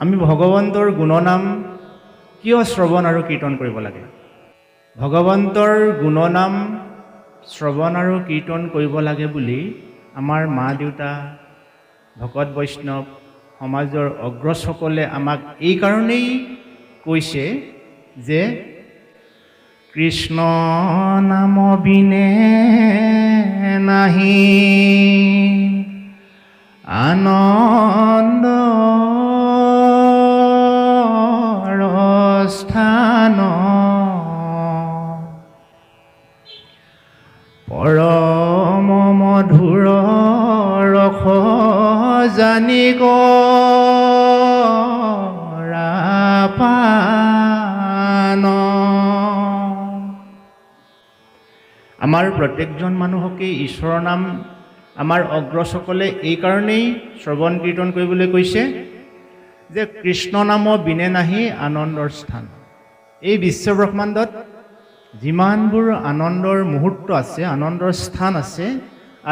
আমি ভগৱন্তৰ গুণনাম কিয় শ্ৰৱণ আৰু কীৰ্তন কৰিব লাগে? ভগৱন্তৰ গুণনাম শ্ৰৱণ আৰু কীৰ্তন কৰিব লাগে বুলি আমাৰ মা দেউতা, ভকত বৈষ্ণৱ, সমাজৰ অগ্ৰজসকলে আমাক এই কাৰণেই কৈছে যে কৃষ্ণ নাম বিনে নাহি আনন্দ স্থান পৰম মধুৰ ৰস জানি পান। আমাৰ প্ৰত্যেকজন মানুহকে ঈশ্বৰৰ নাম আমাৰ অগ্ৰজসকলে এই কাৰণেই শ্ৰৱণ কীৰ্তন কৰিবলৈ কৈছে যে কৃষ্ণ নাম বিনে নাহি আনন্দৰ স্থান। এই বিশ্বব্ৰহ্মাণ্ডত যিমানবোৰ আনন্দৰ মুহূৰ্ত আছে, আনন্দৰ স্থান আছে,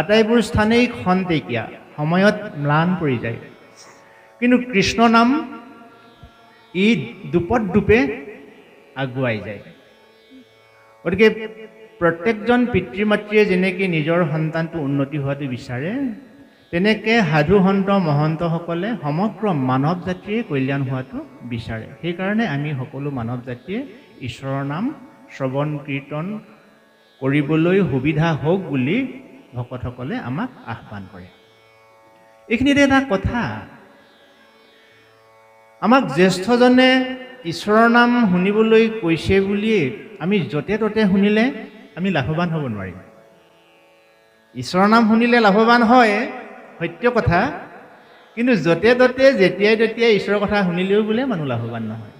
আটাইবোৰ স্থানেই খন্তেকীয়া, সময়ত ম্লান পৰি যায়। কিন্তু কৃষ্ণ নাম ই দুপত দুপে আগুৱাই যায়। গতিকে প্ৰত্যেকজন পিতৃ মাতৃয়ে যেনেকৈ নিজৰ সন্তানটো উন্নতি হোৱাটো বিচাৰে, তেনেকৈ সাধু সন্ত মহন্তসকলে সমগ্ৰ মানৱ জাতিয়ে কল্যাণ হোৱাটো বিচাৰে। সেইকাৰণে আমি সকলো মানৱ জাতিয়ে ঈশ্বৰৰ নাম শ্ৰৱণ কীৰ্তন কৰিবলৈ সুবিধা হওক বুলি ভকতসকলে আমাক আহ্বান কৰে। এইখিনিতে এটা কথা, আমাক জ্যেষ্ঠজনে ঈশ্বৰৰ নাম শুনিবলৈ কৈছে বুলিয়ে আমি য'তে ত'তে শুনিলে আমি লাভৱান হ'ব নোৱাৰিম। ঈশ্বৰৰ নাম শুনিলে লাভৱান হয়, সত্য কথা, কিন্তু য'তে ত'তে যেতিয়াই তেতিয়াই ঈশ্বৰৰ কথা শুনিলেও বোলে মানুহ লাভৱান নহয়।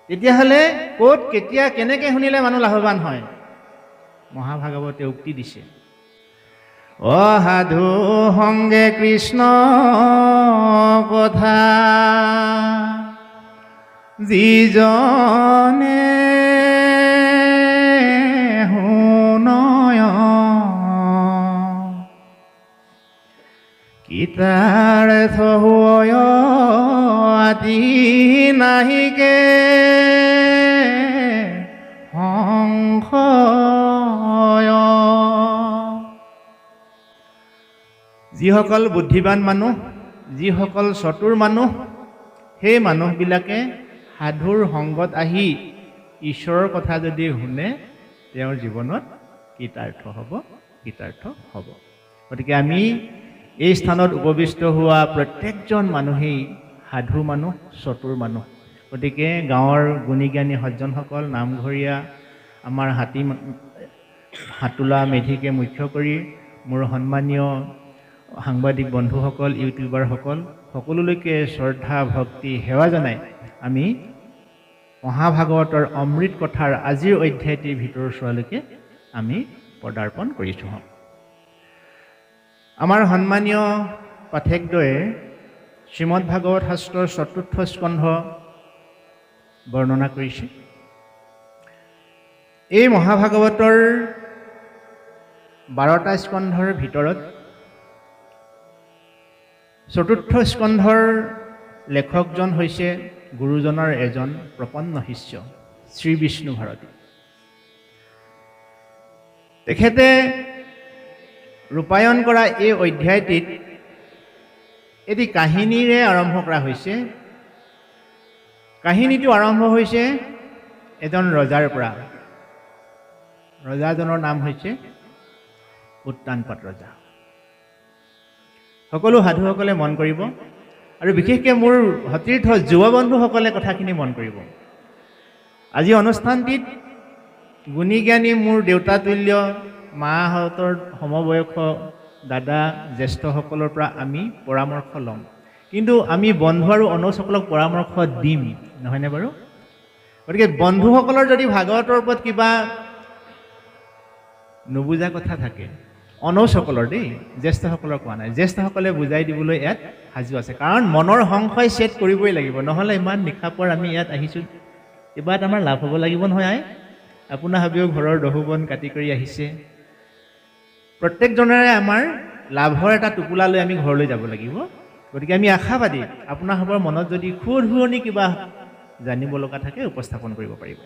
তেতিয়াহ'লে ক'ত, কেতিয়া, কেনেকৈ শুনিলে মানুহ লাভৱান হয়? মহাভাগৱতে উক্তি দিছে, অসাধু সংগে কৃষ্ণ কথা যিজনে শুনয় কীৰ্তাৰ্থ হয় আদি নাহিকে সংশয়। যিসকল বুদ্ধিবান মানুহ, যিসকল চতুৰ মানুহ, সেই মানুহবিলাকে সাধুৰ সংগত আহি ঈশ্বৰৰ কথা যদি শুনে, তেওঁৰ জীৱনত কৃতাৰ্থ হ'ব। গতিকে আমি এই স্থানত উপবিষ্ট হোৱা প্ৰত্যেকজন মানুহেই সাধু মানুহ, চতুৰ মানুহ। গতিকে গাঁৱৰ গুণীজ্ঞানী সজ্জনসকল, নামঘৰীয়া, আমাৰ হাতোলা মেধিকে মুখ্য কৰি মোৰ সন্মানীয় সাংবাদিক বন্ধুসকল, ইউটিউবাৰসকল, সকলোলৈকে শ্ৰদ্ধা ভক্তি সেৱা জনাই আমি মহাভাগৱতৰ অমৃত কথাৰ আজিৰ অধ্যায়টিৰ ভিতৰৰ চোৱালৈকে আমি পদাৰ্পণ কৰিছোঁ। আমাৰ সন্মানীয় পাঠকদ্বয়ে শ্ৰীমদ ভাগৱত শাস্ত্ৰৰ ৪ৰ্থ স্কন্ধ বৰ্ণনা কৰিছে। এই মহাভাগৱতৰ ১২টা স্কন্ধৰ ভিতৰত ৪ৰ্থ স্কন্ধৰ লেখকজন হৈছে গুৰুজনৰ এজন প্ৰপন্ন শিষ্য, শ্ৰী বিষ্ণু ভাৰতী। তেখেতে ৰূপায়ণ কৰা এই অধ্যায়টিত এটি কাহিনীৰে আৰম্ভ কৰা হৈছে। কাহিনীটো আৰম্ভ হৈছে এজন ৰজাৰ পৰা। ৰজাজনৰ নাম হৈছে উত্তানপাদ ৰজা। সকলো সাধুসকলে মন কৰিব, আৰু বিশেষকৈ মোৰ সতীৰ্থ যুৱ বন্ধুসকলে কথাখিনি মন কৰিব। আজি অনুষ্ঠানটিত গুণীজ্ঞানী মোৰ দেউতাতুল্য মাহঁতৰ সমবয়স দাদা জ্যেষ্ঠসকলৰ পৰা আমি পৰামৰ্শ ল'ম, কিন্তু আমি বন্ধু আৰু অনুজসকলক পৰামৰ্শ দিম, নহয়নে বাৰু? গতিকে বন্ধুসকলৰ যদি ভাগৱতৰ ওপৰত কিবা নুবুজা কথা থাকে, অনুজসকলৰ দেই, জ্যেষ্ঠসকলৰ কোৱা নাই, জ্যেষ্ঠসকলে বুজাই দিবলৈ ইয়াত সাজু আছে। কাৰণ মনৰ সংশয় ছেট কৰিবই লাগিব, নহ'লে ইমান নিশাপৰ আমি ইয়াত আহিছোঁ, কিবা এটা আমাৰ লাভ হ'ব লাগিব নহয়। আই আপোনাৰ হাবিও ঘৰৰ দহুবন কাটি কৰি আহিছে, প্ৰত্যেকজনৰে আমাৰ লাভৰ এটা টোপোলা লৈ আমি ঘৰলৈ যাব লাগিব। গতিকে আমি আশাবাদী আপোনালোকৰ মনত যদি খুৰহুৰণি কিবা জানিব লগা থাকে উপস্থাপন কৰিব পাৰিব।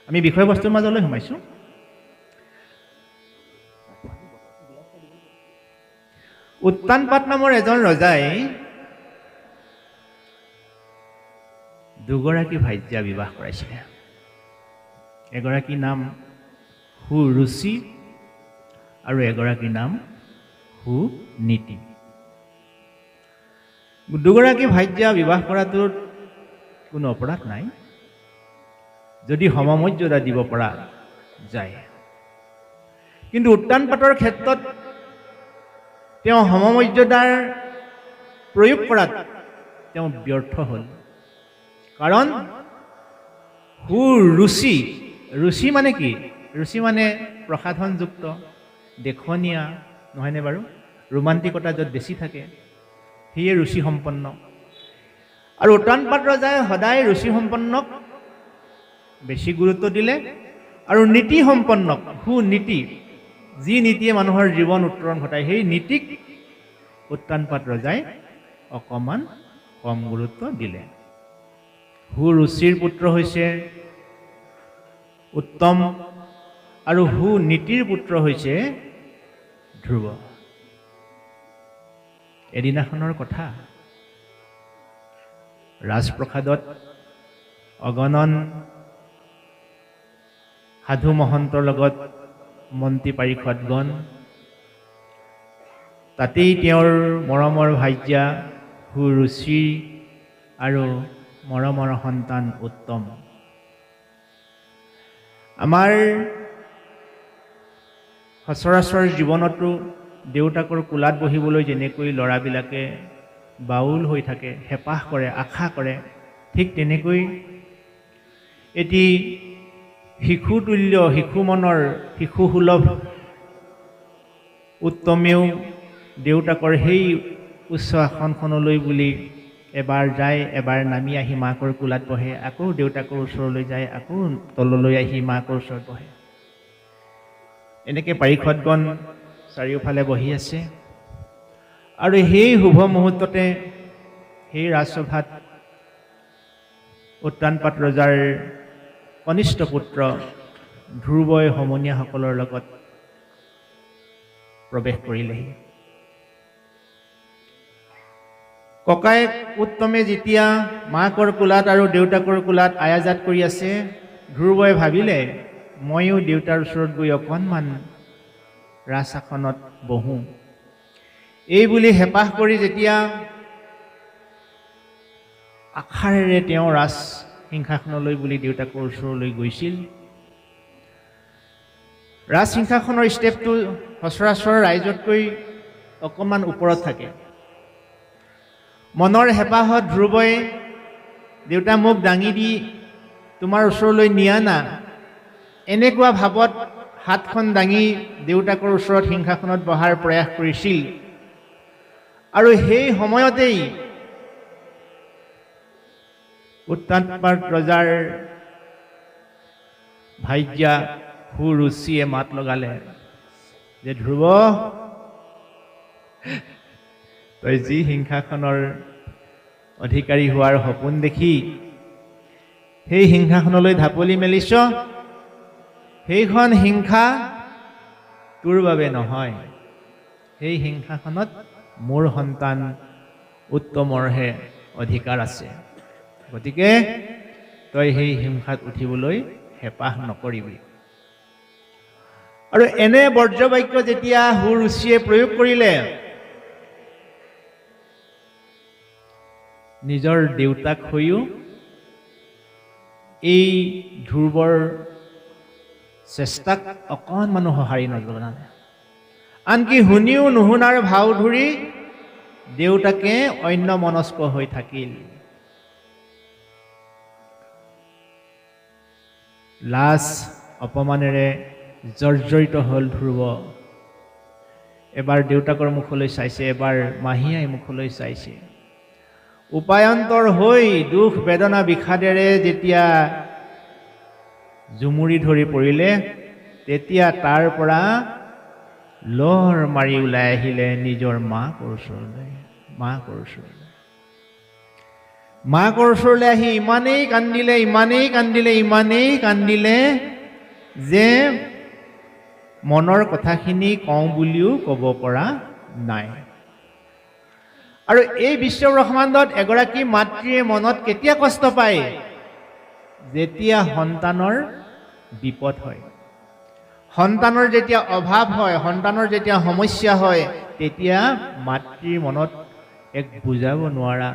আমি বিষয়বস্তুৰ মাজলৈ সোমাইছোঁ। উত্তানপাত নামৰ এজন ৰজাই দুগৰাকী ভাৰ্যা বিবাহ কৰাইছিলে। এগৰাকীৰ নাম সুৰুচি আৰু এগৰাকীৰ নাম সুনীতি। দুগৰাকী ভাৰ্যা বিবাহ কৰাটোত কোনো অপৰাধ নাই যদি সমমৰ্যাদা দিব পৰা যায়। কিন্তু উত্তানপাতৰ ক্ষেত্ৰত তেওঁ সমমৰ্যাদাৰ প্ৰয়োগ কৰাত তেওঁ ব্যৰ্থ হ'ল। কাৰণ সুৰুচি, ৰুচি মানে কি? ৰুচি মানে প্ৰসাধনযুক্ত, দেখনীয়া, নহয়নে বাৰু? ৰোমান্টিকতা য'ত বেছি থাকে সেয়ে ৰুচি সম্পন্ন। আৰু উত্তানপাত ৰজাই সদায় ৰুচি সম্পন্নক বেছি গুৰুত্ব দিলে আৰু নীতি সম্পন্নক, সুনীতি, যি নীতিয়ে মানুহৰ জীৱন উত্তৰণ ঘটায় সেই নীতিক উত্তানপাত ৰজাই অকণমান কম গুৰুত্ব দিলে। সুৰুচিৰ পুত্ৰ হৈছে উত্তম আৰু সুনীতিৰ পুত্ৰ হৈছে ধ্ৰুৱ। এদিনাখনৰ কথা, ৰাজপ্ৰসাদত অগণন সাধু মহন্তৰ লগত মন্ত্ৰী পাৰিষদগণ, তাতেই তেওঁৰ মৰমৰ ভাৰ্যা সুৰুচি আৰু মৰমৰ সন্তান উত্তম। আমাৰ সচৰাচৰ জীৱনতো দেউতাকৰ কোলাত বহিবলৈ যেনেকৈ ল'ৰাবিলাকে বাউল হৈ থাকে, হেঁপাহ কৰে, আশা কৰে, ঠিক তেনেকৈ এটি শিশুতুল্য, শিশু মনৰ, শিশুসুলভ উত্তমেও দেউতাকৰ সেই উচ্চ আসনখনলৈ বুলি এবাৰ যায়, এবাৰ নামি আহি মাকৰ কোলাত বহে, আকৌ দেউতাকৰ ওচৰলৈ যায়, আকৌ তললৈ আহি মাকৰ ওচৰত বহে। এনেকৈ পাৰিষদগণ চাৰিওফালে বহি আছে আৰু সেই শুভ মুহূৰ্ততে সেই ৰাজসভাত উত্তানপাত ৰজাৰ কনিষ্ঠ পুত্ৰ ধ্ৰুৱই সমনীয়াসকলৰ লগত প্ৰৱেশ কৰিলেহি। ককায়েক উত্তমে যেতিয়া মাকৰ কোলাত আৰু দেউতাকৰ কোলাত আয়াজাত কৰি আছে, ধ্ৰুৱই ভাবিলে ময়ো দেউতাৰ ওচৰত গৈ অকণমান ৰাজআসনত বহোঁ। এই বুলি হেঁপাহ কৰি যেতিয়া আশাৰেৰে তেওঁ ৰাজ সিংহাসনলৈ বুলি দেউতাকৰ ওচৰলৈ গৈছিল, ৰাজ সিংহাসনৰ ষ্টেপটো সচৰাচৰ ৰাইজতকৈ অকণমান ওপৰত থাকে। মনৰ হেঁপাহত ধ্ৰুৱই দেউতা মোক দাঙি দি তোমাৰ ওচৰলৈ নিয়া না, এনেকুৱা ভাৱত হাতখন দাঙি দেউতাকৰ ওচৰত সিংহাসনত বহাৰ প্ৰয়াস কৰিছিল। আৰু সেই সময়তেই উত্তানপাত ৰজাৰ ভাৰ্যা সুৰুচিয়ে মাত লগালে যে ধ্ৰুৱ, তই যি সিংহাসনৰ অধিকাৰী হোৱাৰ সপোন দেখি সেই সিংহাসনলৈ ঢাপলি মেলিছ, সেইখন সিংহা তোৰ বাবে নহয়, সেই সিংহাসনত মোৰ সন্তান উত্তমৰহে অধিকাৰ আছে। গতিকে তই সেই সিংহাত উঠিবলৈ হেঁপাহ নকৰিবি। আৰু এনে বৰ্জবাক্য যেতিয়া সুৰুচিয়ে প্ৰয়োগ কৰিলে, নিজৰ দেউতাক হৈও এই ধ্ৰুৱৰ চেষ্টাক অকণমানো সঁহাৰি নজনালে। আনকি শুনিও নুশুনাৰ ভাও ধৰি দেউতাকে অন্য মনস্ক হৈ থাকিল। লাজ অপমানেৰে জৰ্জৰিত হ'ল ধ্ৰুৱ। এবাৰ দেউতাকৰ মুখলৈ চাইছে, এবাৰ মাহীয়াই মুখলৈ চাইছে। উপায়ন্তৰ হৈ দুখ বেদনা বিষাদেৰে যেতিয়া জুমুৰি ধৰি পৰিলে, তেতিয়া তাৰ পৰা লৰ মাৰি ওলাই আহিলে নিজৰ মাকৰ ওচৰলৈ। মাকৰ ওচৰলৈ। মাকৰ ওচৰলৈ আহি ইমানেই কান্দিলে যে মনৰ কথাখিনি কওঁ বুলিও ক'ব পৰা নাই। আৰু এই বিশ্ব ব্ৰহ্মাণ্ডত এগৰাকী মাতৃয়ে মনত কেতিয়া কষ্ট পায়? যেতিয়া সন্তানৰ বিপদ হয়, সন্তানৰ যেতিয়া অভাৱ হয়, সন্তানৰ যেতিয়া সমস্যা হয়, তেতিয়া মাতৃৰ মনত এক বুজাব নোৱাৰা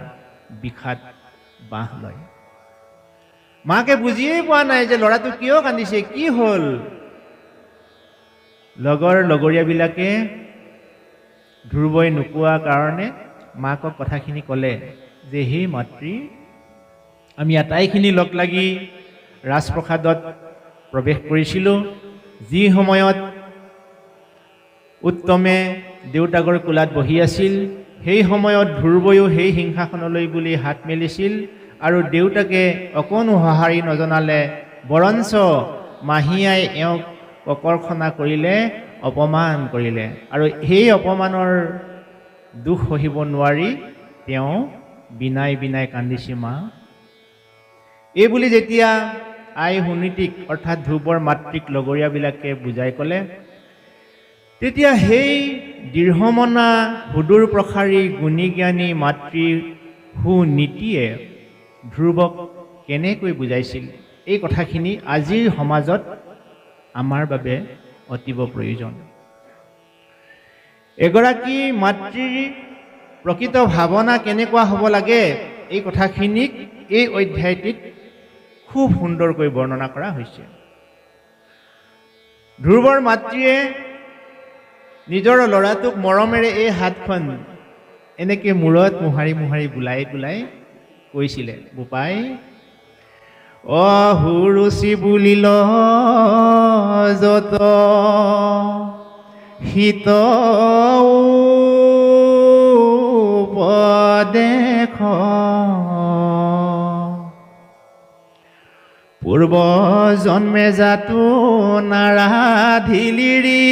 বিষাদ বাহ লয়। মাকে বুজিয়েই পোৱা নাই যে ল'ৰাটো কিয় কান্দিছে, কি হ'ল। লগৰীয়াবিলাকে ধ্ৰুৱই নোকোৱা কাৰণে মাকক কথাখিনি ক'লে যে হে মাতৃ, আমি আটাইখিনি লগ লাগি ৰাজপ্ৰসাদত প্ৰৱেশ কৰিছিলোঁ। যি সময়ত উত্তমে দেউতাকৰ কোলাত বহি আছিল, সেই সময়ত ধ্ৰুৱয়ো সেই সিংহাসনলৈ বুলি হাত মেলিছিল আৰু দেউতাকে অকণো সঁহাৰি নজনালে, বৰঞ্চ মাহীয়াই এওঁক ককৰ্ষণা কৰিলে, অপমান কৰিলে। আৰু সেই অপমানৰ দুখ সহিব নোৱাৰি তেওঁ বিনাই কান্দিছে মা। এই বুলি যেতিয়া আই সুনীতিক অৰ্থাৎ ধ্ৰুৱৰ মাতৃক লগৰীয়াবিলাকে বুজাই ক'লে, তেতিয়া সেই দৃঢ়মনা সুদূৰ প্ৰসাৰী গুণীজ্ঞানী মাতৃৰ সুনীতিয়ে ধ্ৰুৱক কেনেকৈ বুজাইছিল, এই কথাখিনি আজিৰ সমাজত আমাৰ বাবে অতীৱ প্ৰয়োজন। এগৰাকী মাতৃৰ প্ৰকৃত ভাৱনা কেনেকুৱা হ'ব লাগে, এই কথাখিনিক এই অধ্যায়টিত খুব সুন্দৰকৈ বৰ্ণনা কৰা হৈছে। ধ্ৰুৱৰ মাতৃয়ে নিজৰ ল'ৰাটোক মৰমেৰে এই হাতখন এনেকৈ মূৰত মোহাৰি বুলাই কৈছিলে, বোপাই সুৰুচি বুলিল যত হিত উপদেশ, পূৰ্ব জন্মে জাতো নাৰাধিলিৰি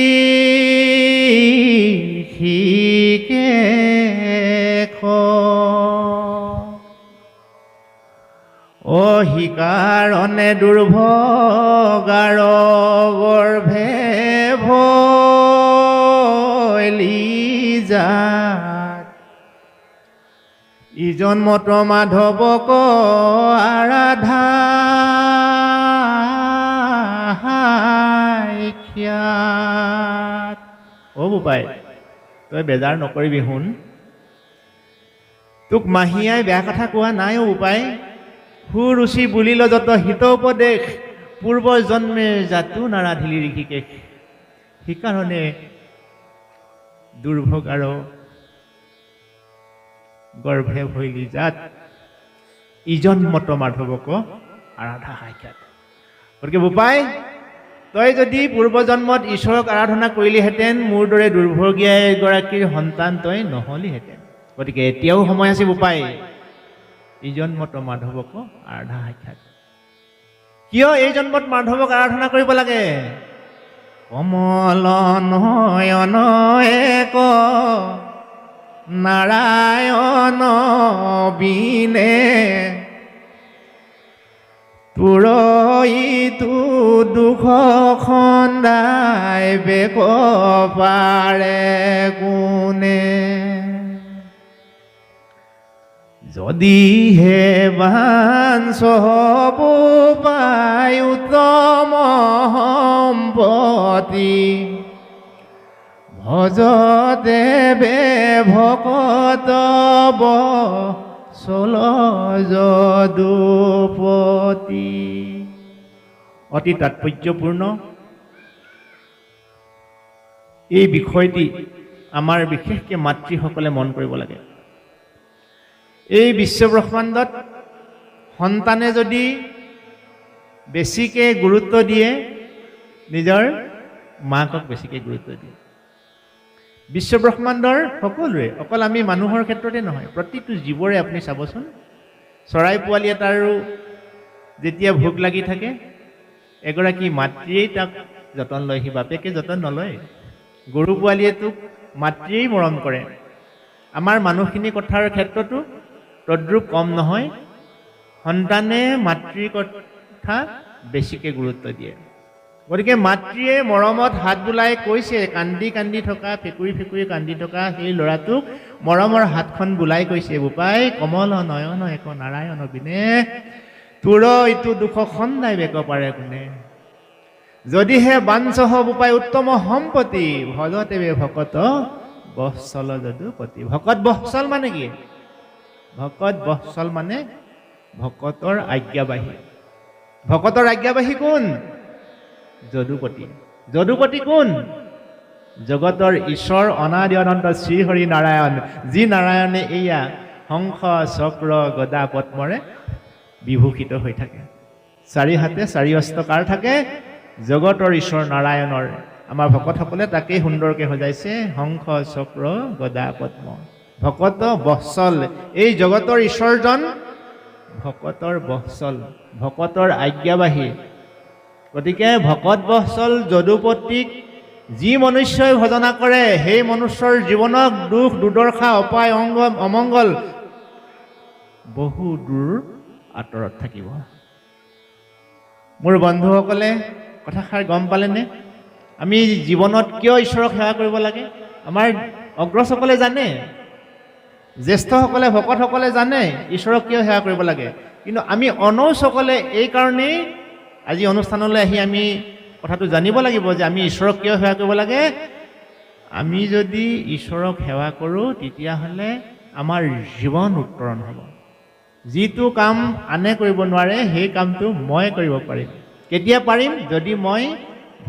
শিকে শিকাৰণে দুৰ্ভগাৰ গৰ্ভে ভৈলি যাত, ইজন্মত মাধৱক আৰাধা খ্যাত। বোপাই, তই বেজাৰ নকৰিবি শুন, তোক মাহীয়াই বেয়া কথা কোৱা নাই। বোপাই, সুৰুচি বুলিল যত হিত উপদেশ, পূৰ্ব জন্মে জাতো নাৰাধিলি ঋষিকেশ। সেইকাৰণে দুৰ্ভোগ আৰু গৰ্ভে ভৈলি জাত, ইজন্মত মাধৱক আৰাধা সাক্ষাৎ। গতিকে বোপাই, তই যদি পূৰ্বজন্মত ঈশ্বৰক আৰাধনা কৰিলিহেঁতেন, মোৰ দৰে দুৰ্ভগীয়া এগৰাকীৰ সন্তান তই নহ'লিহেঁতেন। গতিকে এতিয়াও সময় আছে বোপাই, ইজন্মত মাধৱক আৰাধা সাক্ষাৎ। কিয় এই জন্মত মাধৱক আৰাধনা কৰিব লাগে? কমল নয়ন এক নাৰায়ণ বিনে, তুৰইতো দুখ খন্দাই বেক পাৰে কোনে, যদিহে বাঞ্চ বোপাই উত্তম সম্পত্তি, ভজ দেৱে ভকত বচল যদুপতি। অতি তাৎপৰ্যপূৰ্ণ এই বিষয়টি আমাৰ বিশেষকৈ মাতৃসকলে মন কৰিব লাগে। এই বিশ্ব ব্ৰহ্মাণ্ডত সন্তানে যদি বেছিকৈ গুৰুত্ব দিয়ে, নিজৰ মাকক বেছিকৈ গুৰুত্ব দিয়ে। বিশ্ব ব্ৰহ্মাণ্ডৰ সকলোৰে, অকল আমি মানুহৰ ক্ষেত্ৰতে নহয়, প্ৰতিটো জীৱৰে আপুনি চাবচোন, চৰাই পোৱালি এটাৰো যেতিয়া ভোক লাগি থাকে, এগৰাকী মাতৃয়েই তাক যতন লয়, সি বাপেকে যতন নলয়। গৰু পোৱালীয়ে তোক মাতৃয়েই মৰম কৰে, আমাৰ মানুহখিনি কথাৰ ক্ষেত্ৰতো তদ্ৰূপ কম নহয়। সন্তানে মাতৃৰ কথা বেছিকৈ গুৰুত্ব দিয়ে। গতিকে মাতৃয়ে মৰমত হাত বোলাই কৈছে, কান্দি কান্দি থকা, ফেকুৰি ফেকুৰি কান্দি থকা সেই ল'ৰাটোক মৰমৰ হাতখন বোলাই কৈছে, বোপাই কমল নয়ন এক নাৰায়ণ বিনে, তোৰ ইটো দুখ খন্দাই বেক পাৰে কোনে, যদিহে বাঞ্চহ বোপাই উত্তম সম্পত্তি, ভজতে বে ভকত বৎসল যদুপতি। ভকত বৎসল মানে কি? ভকত বৎসল মানে ভকতৰ আজ্ঞাবাহী। ভকতৰ আজ্ঞাবাহী কোন? যদুপতি। যদুপতি কোন? জগতৰ ঈশ্বৰ অনাদি অনন্ত শ্ৰীহৰি নাৰায়ণ, যি নাৰায়ণে এয়া শংখ চক্ৰ গদা পদ্মৰে বিভূষিত হৈ থাকে। চাৰি হাতে চাৰি অস্ত্ৰ কাৰ থাকে? জগতৰ ঈশ্বৰ নাৰায়ণৰ। আমাৰ ভকতসকলে তাকেই সুন্দৰকৈ সজাইছে, শংখ চক্ৰ গদা পদ্ম। ভকত বৎসল, এই জগতৰ ঈশ্বৰজন ভকতৰ বৎসল, ভকতৰ আজ্ঞাবাহী। গতিকে ভকত বৎসল যদুপতিক যি মনুষ্যই ভজনা কৰে, সেই মনুষ্যৰ জীৱনত দুখ দুৰ্দশা অপায় অমংগল বহু দূৰ আঁতৰত থাকিব। মোৰ বন্ধুসকলে কথাষাৰ গম পালেনে? আমি জীৱনত কিয় ঈশ্বৰক সেৱা কৰিব লাগে? আমাৰ অগ্ৰজসকলে জানে, জ্যেষ্ঠসকলে ভকতসকলে জানে ঈশ্বৰক কিয় সেৱা কৰিব লাগে। কিন্তু আমি অনৌসকলে এইকাৰণেই আজি অনুষ্ঠানলৈ আহি আমি কথাটো জানিব লাগিব যে আমি ঈশ্বৰক কিয় সেৱা কৰিব লাগে। আমি যদি ঈশ্বৰক সেৱা কৰোঁ তেতিয়াহ'লে আমাৰ জীৱন উত্তৰণ হ'ব। যিটো কাম আনে কৰিব নোৱাৰে সেই কামটো মই কৰিব পাৰিম। কেতিয়া পাৰিম? যদি মই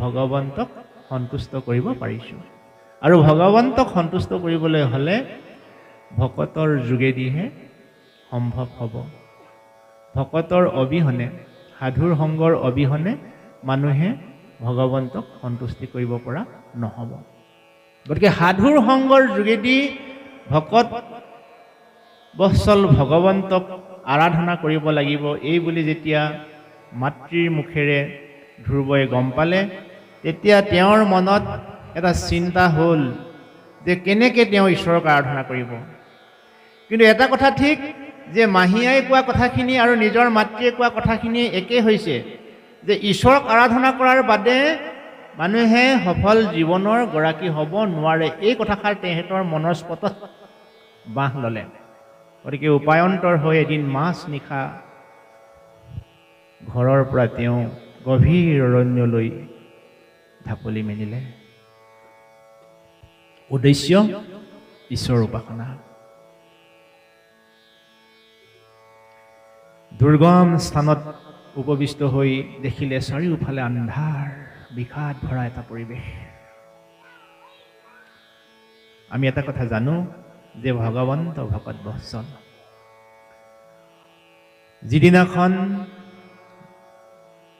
ভগৱন্তক সন্তুষ্ট কৰিব পাৰিছোঁ। আৰু ভগৱন্তক সন্তুষ্ট কৰিবলৈ হ'লে ভকতৰ যোগেদিহে সম্ভৱ হ'ব। ভকতৰ অবিহনে, সাধুৰ সংগৰ অবিহনে মানুহে ভগৱন্তক সন্তুষ্টি কৰিব পৰা নহ'ব। গতিকে সাধুৰ সংগৰ যোগেদি ভকত বৎসল ভগৱন্তক আৰাধনা কৰিব লাগিব, এই বুলি যেতিয়া মাতৃৰ মুখেৰে ধ্ৰুৱই গম পালে, তেতিয়া তেওঁৰ মনত এটা চিন্তা হ'ল যে কেনেকৈ তেওঁ ঈশ্বৰক আৰাধনা কৰিব। কিন্তু এটা কথা ঠিক যে মাহীয়াই কোৱা কথাখিনি আৰু নিজৰ মাতৃয়ে কোৱা কথাখিনি একেই হৈছে, যে ঈশ্বৰক আৰাধনা কৰাৰ বাদে মানুহে সফল জীৱনৰ গৰাকী হ'ব নোৱাৰে। এই কথাষাৰ তেখেতৰ মনৰ স্পটত বাঁহ ল'লে। গতিকে উপায়ন্তৰ হৈ এদিন মাছ নিশা ঘৰৰ পৰা তেওঁ গভীৰ অৰণ্যলৈ ঢাপলি মেলিলে। উদ্দেশ্য ঈশ্বৰ উপাসনা। দুৰ্গম স্থানত উপবিষ্ট হৈ দেখিলে চাৰিওফালে আন্ধাৰ বিষাদ ভৰা এটা পৰিৱেশ। আমি এটা কথা জানো যে ভগৱন্ত ভকত বৎসল। যিদিনাখন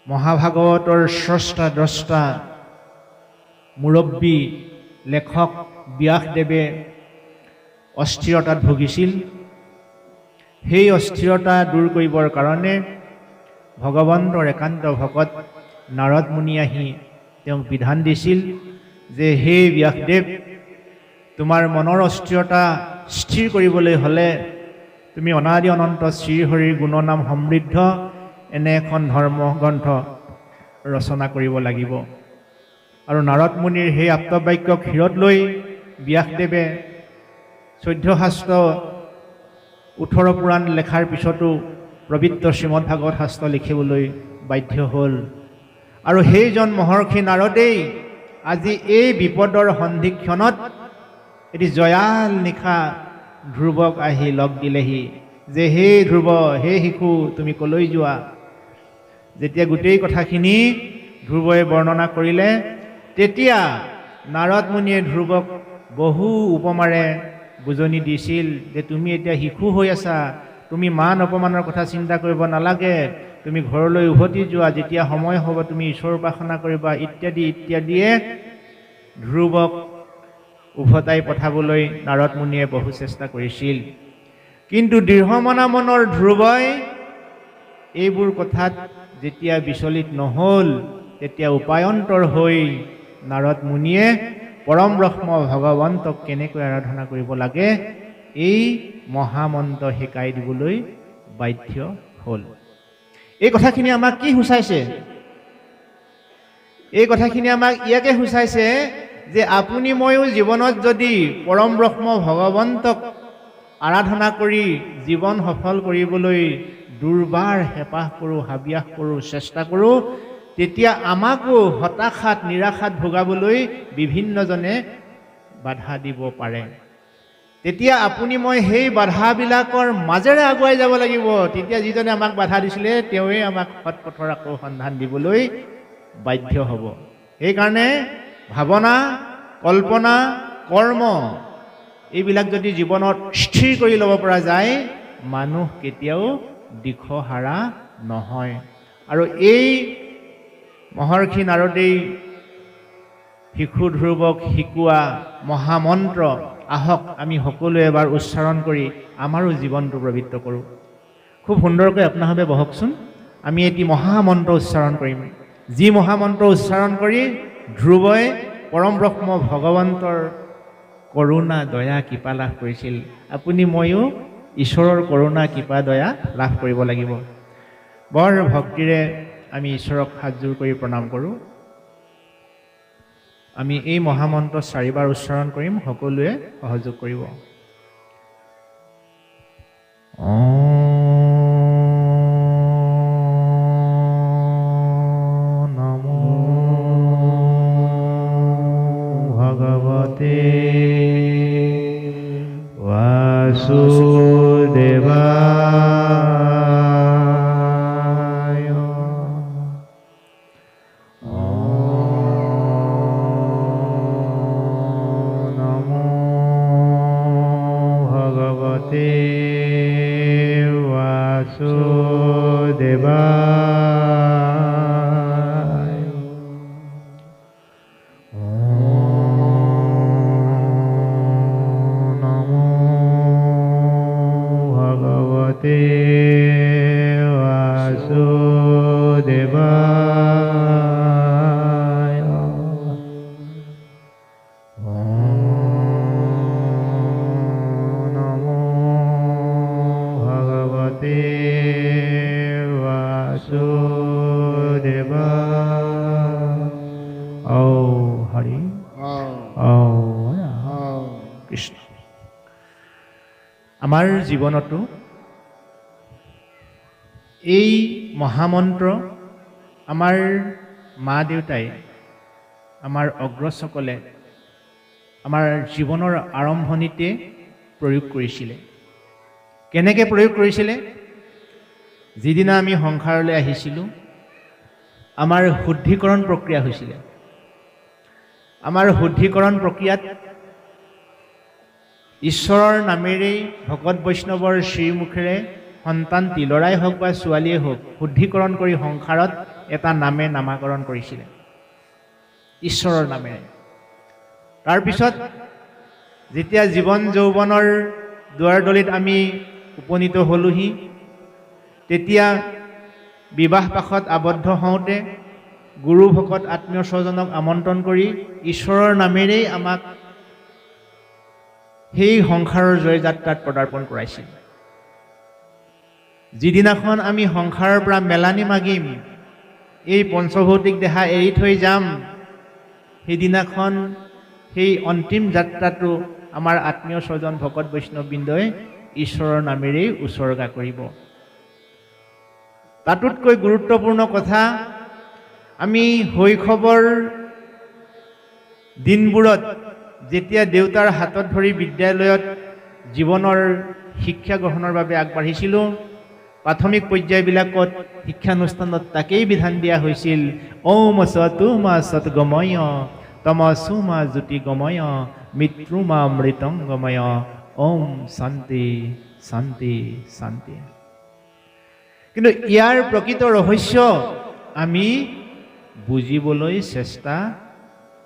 মহাভাগৱতৰ স্ৰষ্টা দ্ৰষ্টা মুৰব্বী লেখক ব্যাসদেৱে অস্থিৰতাত ভুগিছিল, সেই অস্থিৰতা দূৰ কৰিবৰ কাৰণে ভগৱন্তৰ একান্ত ভকত নাৰদ মুনি আহি তেওঁক বিধান দিছিল যে হে ব্যাসদেৱ, তোমাৰ মনৰ অস্থিৰতা স্থিৰ কৰিবলৈ হ'লে তুমি অনাদি অনন্ত শ্ৰীহৰিৰ গুণনাম সমৃদ্ধ এনে এখন ধৰ্মগ্ৰন্থ ৰচনা কৰিব লাগিব। আৰু নাৰদ মুনিৰ সেই আপ্তবাক্য ক্ষীৰত লৈ ব্যাসদেৱে 14 শাস্ত্ৰ 18 পুৰাণ লেখাৰ পিছতো পবিত্ৰ শ্ৰীমদ ভাগৱত শাস্ত্ৰ লিখিবলৈ বাধ্য হ'ল। আৰু সেইজন মহৰ্ষি নাৰদেই আজি এই বিপদৰ সন্ধিক্ষণত এটি জয়াল নিশা ধ্ৰুৱক আহি লগ দিলেহি যে হে ধ্ৰুৱ, হে শিশু, তুমি কলৈ যোৱা? যেতিয়া গোটেই কথাখিনি ধ্ৰুৱই বৰ্ণনা কৰিলে, তেতিয়া নাৰদ মুনিয়ে ধ্ৰুৱক বহু উপমাৰে বুজনি দিছিল যে তুমি এতিয়া শিশু হৈ আছা, তুমি মান অপমানৰ কথা চিন্তা কৰিব নালাগে, তুমি ঘৰলৈ উভতি যোৱা, যেতিয়া সময় হ'ব তুমি ঈশ্বৰ উপাসনা কৰিবা, ইত্যাদি ইত্যাদিয়ে ধ্ৰুৱক উভতাই পঠাবলৈ নাৰদ মুনিয়ে বহু চেষ্টা কৰিছিল। কিন্তু দৃঢ়মনা মনৰ ধ্ৰুৱই এইবোৰ কথাত যেতিয়া বিচলিত নহ'ল, তেতিয়া উপায়ন্তৰ হৈ নাৰদ মুনিয়ে পৰম ব্ৰহ্ম ভগৱন্তক কেনেকৈ আৰাধনা কৰিব লাগে এই মহামন্ত্ৰ শিকাই দিবলৈ বাধ্য হ'ল। এই কথাখিনি আমাক কি সূচাইছে? এই কথাখিনি আমাক ইয়াকে সূচাইছে যে আপুনি ময়ো জীৱনত যদি পৰম ব্ৰহ্ম ভগৱন্তক আৰাধনা কৰি জীৱন সফল কৰিবলৈ দুৰ্বাৰ হেঁপাহ কৰোঁ, হাবিয়াস কৰোঁ, চেষ্টা কৰোঁ, তেতিয়া আমাকো হতাশাত নিৰাশাত ভোগাবলৈ বিভিন্নজনে বাধা দিব পাৰে। তেতিয়া আপুনি মই সেই বাধাবিলাকৰ মাজেৰে আগুৱাই যাব লাগিব। তেতিয়া যিজনে আমাক বাধা দিছিলে তেওঁৱে আমাক সৎ পথৰ আকৌ সন্ধান দিবলৈ বাধ্য হ'ব। সেইকাৰণে ভাৱনা, কল্পনা, কৰ্ম এইবিলাক যদি জীৱনত স্থিৰ কৰি ল'ব পৰা যায়, মানুহ কেতিয়াও দিশহাৰা নহয়। আৰু এই মহৰ্ষি নাৰদেই শিশু ধ্ৰুৱক শিকোৱা মহামন্ত্ৰ আহক আমি সকলোৱে এবাৰ উচ্চাৰণ কৰি আমাৰো জীৱনটো পবিত্ৰ কৰোঁ। খুব সুন্দৰকৈ আপোনাভাৱে বহকচোন। আমি এটি মহামন্ত্ৰ উচ্চাৰণ কৰিম, যি মহামন্ত্ৰ উচ্চাৰণ কৰি ধ্ৰুৱই পৰম ব্ৰহ্ম ভগৱন্তৰ কৰুণা দয়া কৃপা লাভ কৰিছিল। আপুনি ময়ো ঈশ্বৰৰ কৰুণা কৃপা দয়া লাভ কৰিব লাগিব। বৰ ভক্তিৰে আমি ঈশ্বৰক হাতযোৰ কৰি প্ৰণাম কৰোঁ। আমি এই মহামন্ত্ৰ 4 বাৰ উচ্চাৰণ কৰিম, সকলোৱে সহযোগ কৰিব। নমো ভগৱতে বাসুদেবায়। নমো ভগৱতে বাসুদেবায়। নমো ভগৱতে বাসুদেবায়। নমো ভগৱতে বাসুদেবায়। ঔ হৰি ঔ কৃষ্ণ। আমাৰ জীৱনতো এই মহামন্ত্ৰ আমাৰ মা দেউতাই, আমাৰ অগ্ৰজসকলে আমাৰ জীৱনৰ আৰম্ভণিতে প্ৰয়োগ কৰিছিলে। কেনেকৈ প্ৰয়োগ কৰিছিলে? যিদিনা আমি সংসাৰলৈ আহিছিলোঁ, আমাৰ শুদ্ধিকৰণ প্ৰক্ৰিয়া হৈছিলে। আমাৰ শুদ্ধিকৰণ প্ৰক্ৰিয়াত ঈশ্বৰৰ নামেৰেই ভকত বৈষ্ণৱৰ শ্ৰীমুখেৰে সন্তানটি, ল'ৰাই হওক বা ছোৱালীয়ে হওক, শুদ্ধিকৰণ কৰি সংসাৰত এটা নামে নামাকৰণ কৰিছিলে ঈশ্বৰৰ নামেৰে। তাৰপিছত যেতিয়া জীৱন যৌৱনৰ দুৱাৰদলিত আমি উপনীত হ'লোহি, তেতিয়া বিবাহ পাশত আবদ্ধ হওঁতে গুৰু ভকত আত্মীয় স্বজনক আমন্ত্ৰণ কৰি ঈশ্বৰৰ নামেৰেই আমাক সেই সংসাৰৰ জয়যাত্ৰাত পদাৰ্পণ কৰাইছিল। যিদিনাখন আমি সংসাৰৰ পৰা মেলানি মাগিম, এই পঞ্চভৌতিক দেহা এৰি থৈ যাম, সেইদিনাখন সেই অন্তিম যাত্ৰাটো আমাৰ আত্মীয় স্বজন ভকত বৈষ্ণৱবৃন্দই ঈশ্বৰৰ নামেৰেই উৎসৰ্গা কৰিব। তাতোতকৈ গুৰুত্বপূৰ্ণ কথা, আমি শৈশৱৰ দিনবোৰত যেতিয়া দেউতাৰ হাতত ধৰি বিদ্যালয়ত জীৱনৰ শিক্ষা গ্ৰহণৰ বাবে আগবাঢ়িছিলোঁ, প্ৰাথমিক পৰ্যায়বিলাকত শিক্ষানুষ্ঠানত তাকেই বিধান দিয়া হৈছিল, ওম সতু মা সৎগময় তমসু মা জ্যোতিগময় মৃত্যু মা মৃতংগময় ওম শান্তি শান্তি শান্তি। কিন্তু ইয়াৰ প্ৰকৃত ৰহস্য আমি বুজিবলৈ চেষ্টা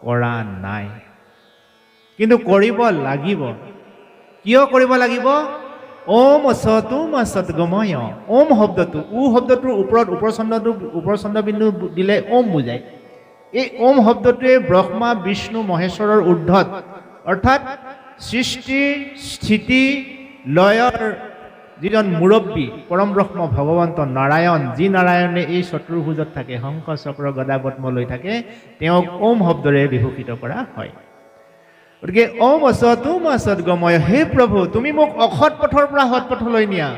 কৰা নাই, কিন্তু কৰিব লাগিব। কিয় কৰিব লাগিব? ওম সতু মা সৎগময়, ওম শব্দটো, উ শব্দটোৰ ওপৰত উপৰচন্দ্ৰবিন্দু দিলে ওম বুজায়। এই ওম শব্দটোৱে ব্ৰহ্মা বিষ্ণু মহেশ্বৰৰ ঊৰ্ধত, অৰ্থাৎ সৃষ্টি স্থিতি লয়ৰ যিজন মুৰব্বী পৰম ব্ৰহ্ম ভগৱন্ত নাৰায়ণ, যি নাৰায়ণে এই চতুৰ্ভুজত থাকে, শংখ চক্ৰ গদা পদ্ম লৈ থাকে, তেওঁক ওম শব্দৰে বিভূষিত কৰা হয়। গতিকে ওম অসৎ তুম অসৎ গময়, হে প্ৰভু তুমি মোক অসৎ পথৰ পৰা সৎ পথলৈ নিয়া।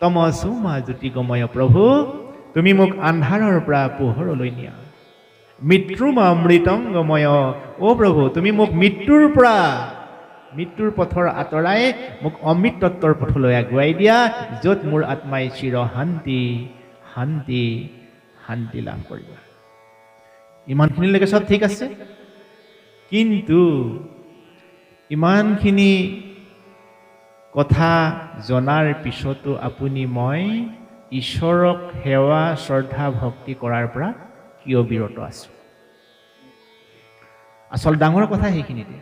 তমসো মা জ্যোতি গময়, প্ৰভু তুমি মোক আন্ধাৰৰ পৰা পোহৰলৈ নিয়া। মৃত্যু মা অমৃতং গময়, অ প্ৰভু তুমি মোক মৃত্যুৰ পথৰ আঁতৰাই মোক অমৃত তত্বৰ পথলৈ আগুৱাই দিয়া, য'ত মোৰ আত্মাই চিৰ শান্তি শান্তি শান্তি লাভ কৰিব। ইমানখিনিলৈকে চব ঠিক আছে, কিন্তু ইমানখিনি কথা জনাৰ পিছতো আপুনি মই ঈশ্বৰক সেৱা শ্ৰদ্ধা ভক্তি কৰাৰ পৰা কিয় বিৰত আছোঁ? আচল ডাঙৰ কথা সেইখিনিতে।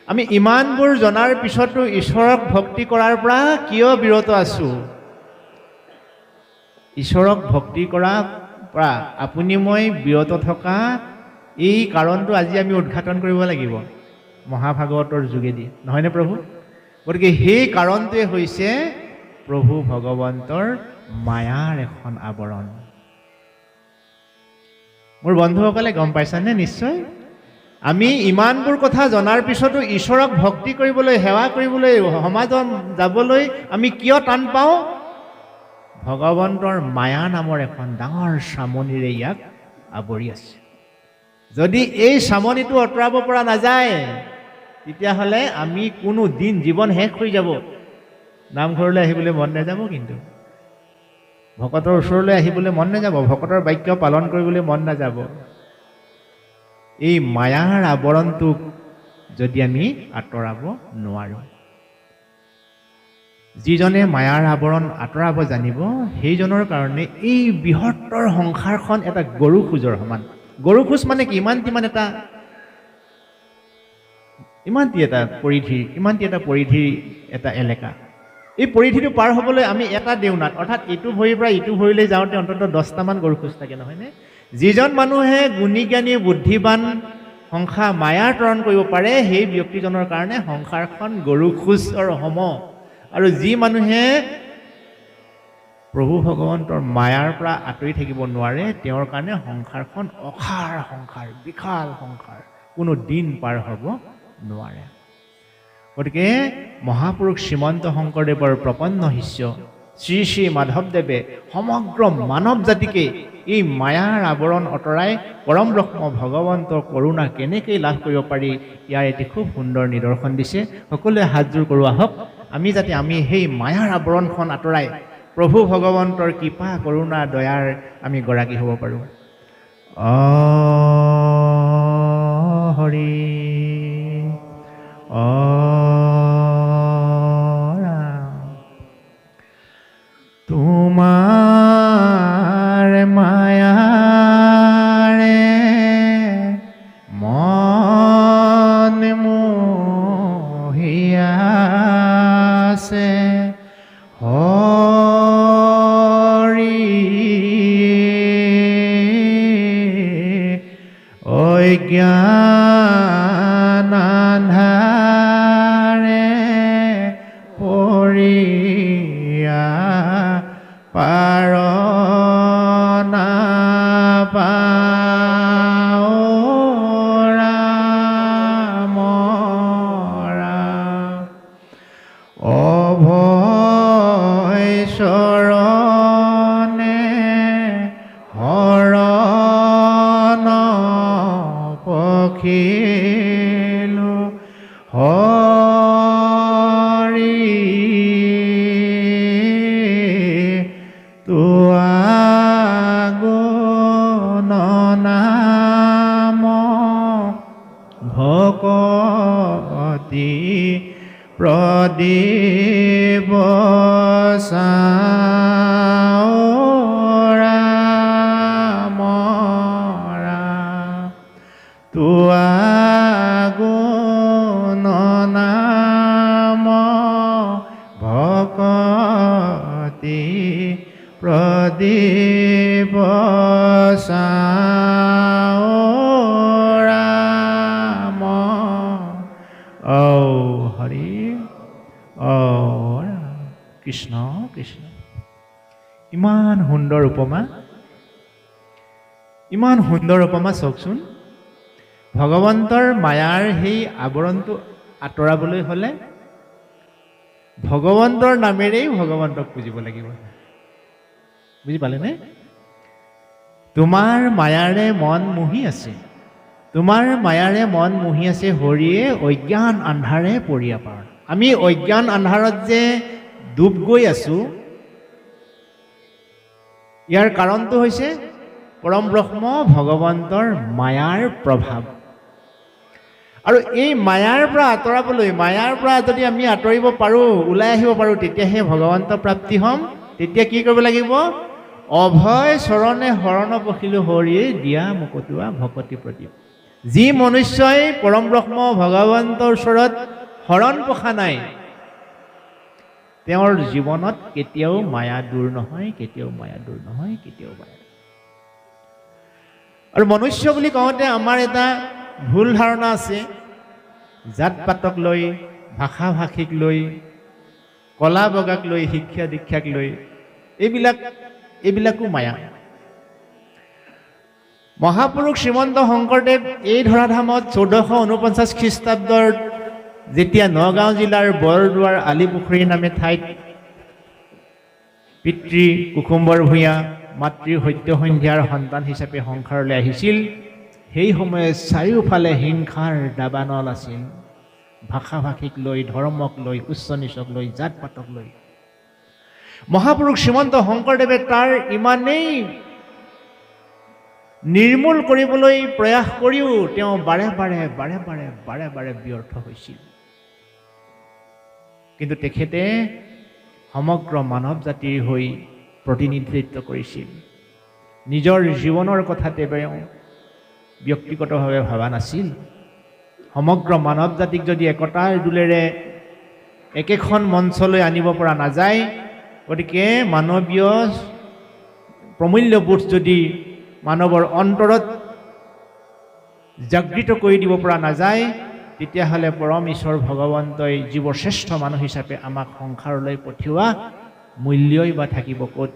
আমি ইমানবোৰ জনাৰ পিছতো ঈশ্বৰক ভক্তি কৰাৰ পৰা কিয় বিৰত আছোঁ? ঈশ্বৰক ভক্তি কৰাৰ পৰা আপুনি মই বিৰত থকা এই কাৰণটো আজি আমি উদ্ঘাটন কৰিব লাগিব মহাভাগৱতৰ যোগেদি, নহয়নে প্ৰভু? গতিকে সেই কাৰণটোৱে হৈছে প্ৰভু ভগৱন্তৰ মায়াৰ এখন আৱৰণ। মোৰ বন্ধুসকলে গম পাইছানে? নিশ্চয় আমি ইমানবোৰ কথা জনাৰ পিছতো ঈশ্বৰক ভক্তি কৰিবলৈ, সেৱা কৰিবলৈ, সমাজত যাবলৈ আমি কিয় টান পাওঁ? ভগৱন্তৰ মায়া নামৰ এখন ডাঙৰ চামনিৰে ইয়াক আৱৰি আছে। যদি এই চামনিটো আঁতৰাব পৰা নাযায়, তেতিয়াহ'লে আমি কোনো দিন জীৱন শেষ হৈ যাব। নামঘৰলৈ আহিবলৈ মন নাযাব, কিন্তু ভকতৰ ওচৰলৈ আহিবলৈ মন নাযাব, ভকতৰ বাক্য পালন কৰিবলৈ মন নাযাব। এই মায়াৰ আৱৰণটোক যদি আমি আঁতৰাব নোৱাৰোঁ, যিজনে মায়াৰ আৱৰণ আঁতৰাব জানিব, সেইজনৰ কাৰণে এই বৃহত্তৰ সংসাৰখন এটা গৰু খোজৰ সমান। গৰু খোজ মানে কি? ইমানটি এটা পৰিধিৰ এটা এলেকা। এই পৰিধিটো পাৰ হ'বলৈ আমি এটা দেউনাত, অৰ্থাৎ ইটো ভৰিৰ পৰা ইটো ভৰিলৈ যাওঁতে অন্ততঃ 10টামান গৰু খোজ থাকে, নহয়নে? যিজন মানুহে গুণী জ্ঞানী বুদ্ধিবান মায়াৰ তৰণ কৰিব পাৰে, সেই ব্যক্তিজনৰ কাৰণে সংসাৰখন গৰু খোজৰ সম। আৰু যি মানুহে প্ৰভু ভগৱন্তৰ মায়াৰ পৰা আঁতৰি থাকিব নোৱাৰে, তেওঁৰ কাৰণে সংসাৰখন অসাৰ সংসাৰ, বিশাল সংসাৰ, কোনো দিন পাৰ হ'ব নোৱাৰে। গতিকে মহাপুৰুষ শ্ৰীমন্ত শংকৰদেৱৰ প্ৰপন্ন শিষ্য শ্ৰী শ্ৰী মাধৱদেৱে সমগ্ৰ মানৱ জাতিকে এই মায়াৰ আৱৰণ আঁতৰাই পৰম ব্ৰহ্ম ভগৱন্তৰ কৰোণা কেনেকৈ লাভ কৰিব পাৰি, ইয়াৰ এটি খুব সুন্দৰ নিদৰ্শন দিছে। সকলোৱে হাতযোৰ কৰোঁ আহক, আমি সেই মায়াৰ আৱৰণখন আঁতৰাই প্ৰভু ভগৱন্তৰ কৃপা কৰোণা দয়াৰ আমি গৰাকী হ'ব পাৰোঁ। হৰি তোমাৰ মায়াৰে মন মোহিয়াছে, হৰি অজ্ঞান আন্ধাৰে পৰিয়া পাৰ নাপাওঁ ৰাম ৰাম, অভয় চৰণে হৰণ পখিলো, হৰি নাম ভকতি প্ৰদীপ চাওঁ ৰাম ৰাম, তোৱা গুণ নাম ভকতি প্ৰদীপ চাওঁ ৰাম। ঔ হৰি। কৃষ্ণ কৃষ্ণ। ইমান সুন্দৰ উপমা, ইমান সুন্দৰ উপমা। চাওকচোন, ভগৱন্তৰ মায়াৰ সেই আৱৰণটো আঁতৰাবলৈ হ'লে ভগৱন্তৰ নামেৰেই ভগৱন্তক পুজিব লাগিব। বুজি পালেনে? তোমাৰ মায়াৰে মন মোহি আছে, তোমাৰ মায়াৰে মন মোহি আছে হৰিয়ে অজ্ঞান আন্ধাৰে পৰিয়া পাৰ। আমি অজ্ঞান আন্ধাৰত যে ডুব গৈ আছো, ইয়াৰ কাৰণটো হৈছে পৰম ব্ৰহ্ম ভগৱন্তৰ মায়াৰ প্ৰভাৱ। আৰু এই মায়াৰ পৰা আঁতৰাবলৈ, মায়াৰ পৰা যদি আমি আঁতৰিব পাৰোঁ, ওলাই আহিব পাৰোঁ, তেতিয়াহে ভগৱন্ত প্ৰাপ্তি হ'ম। তেতিয়া কি কৰিব লাগিব? অভয় চৰণে শৰণ পখিলো হৰিয়ে দিয়া মুকটোৱা ভকতি প্ৰদীপ। যি মনুষ্যই পৰম ব্ৰহ্ম ভগৱন্তৰ ওচৰত শৰণ পখা নাই, তেওঁৰ জীৱনত কেতিয়াও মায়া দূৰ নহয়, কেতিয়াও মায়া দূৰ নহয়, কেতিয়াও মায়া। আৰু মনুষ্য বুলি কওঁতে আমাৰ এটা ভুল ধাৰণা আছে, জাত পাতক লৈ, ভাষা ভাষিক লৈ, কলা বগাক লৈ, শিক্ষা দীক্ষাক লৈ, এইবিলাকো মায়া। মহাপুৰুষ শ্ৰীমন্ত শংকৰদেৱ এই ধৰাধামত 1449 খ্ৰীষ্টাব্দৰ যেতিয়া নগাঁও জিলাৰ বৰদুৱাৰ আলিপুখুৰী নামে ঠাইত পিতৃ কুসুম্বৰ ভূঞা, মাতৃ সত্য সন্ধ্যাৰ সন্তান হিচাপে সংসাৰলৈ আহিছিল, সেই সময়ত চাৰিওফালে হিংসাৰ দাবানল আছিল। ভাষা ভাষিক লৈ, ধৰ্মক লৈ, উচ্চ নিচক লৈ, জাত পাতক লৈ। মহাপুৰুষ শ্ৰীমন্ত শংকৰদেৱে তাৰ ইমানেই নিৰ্মূল কৰিবলৈ প্ৰয়াস কৰিও তেওঁ বাৰে বাৰে ব্যৰ্থ হৈছিল। কিন্তু তেখেতে সমগ্ৰ মানৱ জাতিৰ হৈ প্ৰতিনিধিত্ব কৰিছিল। নিজৰ জীৱনৰ কথা তেওঁ ব্যক্তিগতভাৱে ভবা নাছিল। সমগ্ৰ মানৱ জাতিক যদি একতাৰ দোলেৰে একেখন মঞ্চলৈ আনিব পৰা নাযায়, গতিকে মানৱীয় প্ৰমূল্যবোধ যদি মানৱৰ অন্তৰত জাগৃত কৰি দিব পৰা নাযায়, তেতিয়াহ'লে পৰম ঈশ্বৰ ভগৱন্তই জীৱশ্ৰেষ্ঠ মানুহ হিচাপে আমাক সংসাৰলৈ পঠিওৱা মূল্যই বা থাকিব ক'ত?